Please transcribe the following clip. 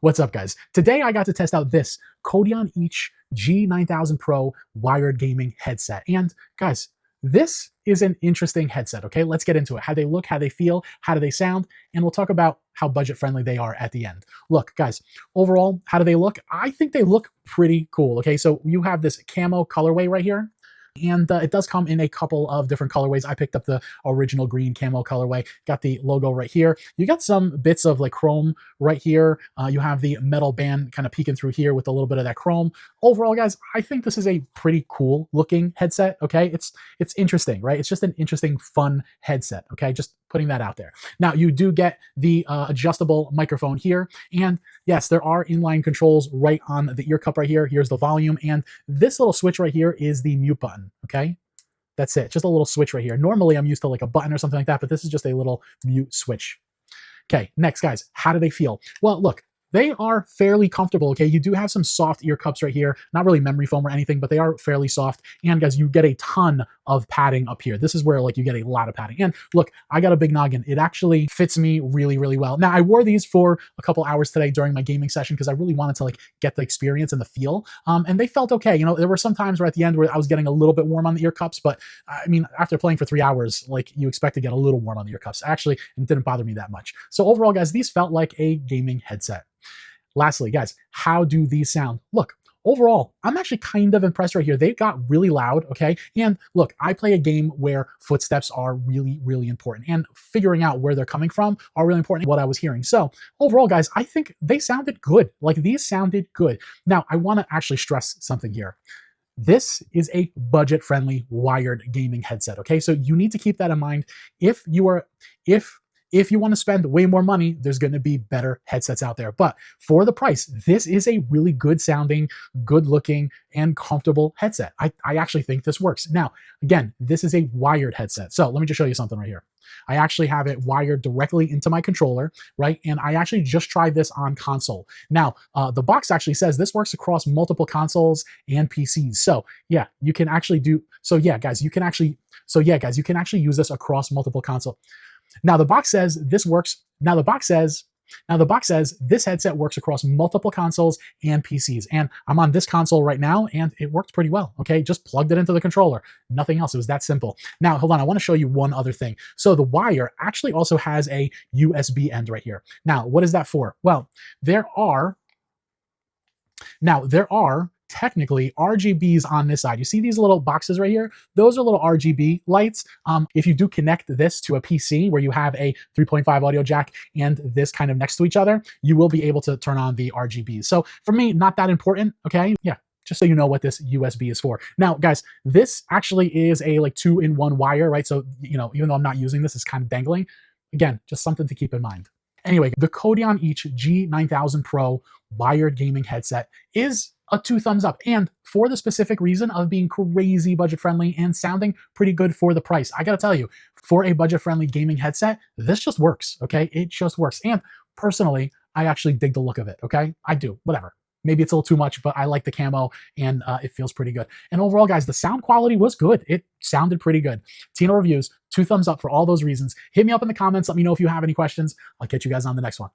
What's up, guys? Today I got to test out this Kodion Each G9000 Pro wired gaming headset. And guys, this is an interesting headset, okay? Let's get into it. How they look, how they feel, how do they sound, and we'll talk about how budget friendly they are at the end. Look, guys, overall, how do they look? I think they look pretty cool, okay? So you have this camo colorway right here. And it does come in a couple of different colorways. I picked up the original green camo colorway, got the logo right here. You got some bits of like chrome right here. You have the metal band kind of peeking through here with a little bit of that chrome. Overall, guys, I think this is a pretty cool looking headset, okay? It's interesting, right? It's just an interesting, fun headset, okay? Just putting that out there. Now, you do get the adjustable microphone here. And yes, there are inline controls right on the ear cup right here. Here's the volume. And this little switch right here is the mute button, okay? That's it, just a little switch right here. Normally, I'm used to like a button or something like that, but this is just a little mute switch. Okay, next, guys, how do they feel? Well, look, they are fairly comfortable, okay? You do have some soft ear cups right here, not really memory foam or anything, but they are fairly soft. And guys, you get a ton of padding up here. This is where like you get a lot of padding. And look, I got a big noggin. It actually fits me really, really well. Now, I wore these for a couple hours today during my gaming session because I really wanted to like get the experience and the feel. And they felt okay. You know, there were some times where at the end where I was getting a little bit warm on the ear cups, but I mean, after playing for 3 hours, like you expect to get a little warm on the ear cups. Actually, it didn't bother me that much. So overall, guys, these felt like a gaming headset. Lastly, guys, how do these sound? Look, overall, I'm actually kind of impressed right here. They got really loud, okay? And look, I play a game where footsteps are really, really important, and figuring out where they're coming from are really important, what I was hearing. So overall, guys, I think they sounded good. Like these sounded good. Now, I want to actually stress something here. This is a budget-friendly wired gaming headset, okay? So you need to keep that in mind. If you want to spend way more money, there's going to be better headsets out there. But for the price, this is a really good sounding, good looking, and comfortable headset. I actually think this works. Now, again, this is a wired headset. So let me just show you something right here. I actually have it wired directly into my controller, right? And I actually just tried this on console. Now, the box actually says this works across multiple consoles and PCs. So yeah, you can actually guys, you can actually use this across multiple consoles. Now the box says this works. Now the box says this headset works across multiple consoles and PCs. And I'm on this console right now, and it worked pretty well. Okay, just plugged it into the controller. Nothing else. It was that simple. Now, hold on. I want to show you one other thing. So the wire actually also has a USB end right here. Now, what is that for? Well, there are technically RGBs on this side. You see these little boxes right here? Those are little RGB lights. If you do connect this to a PC where you have a 3.5 audio jack and this kind of next to each other, you will be able to turn on the RGBs. So for me, not that important, okay? Yeah, just so you know what this USB is for. Now, guys, this actually is a like 2-in-1 wire, right? So, you know, even though I'm not using this, it's kind of dangling. Again, just something to keep in mind. Anyway, the Kodion Each G9000 Pro wired gaming headset is a 2 thumbs up, and for the specific reason of being crazy budget friendly and sounding pretty good for the price. I gotta tell you, for a budget friendly gaming headset, this just works, okay? It just works. And personally, I actually dig the look of it, okay? I do, whatever. Maybe it's a little too much, but I like the camo and it feels pretty good. And overall, guys, the sound quality was good. It sounded pretty good. Tino Reviews, 2 thumbs up for all those reasons. Hit me up in the comments. Let me know if you have any questions. I'll catch you guys on the next one.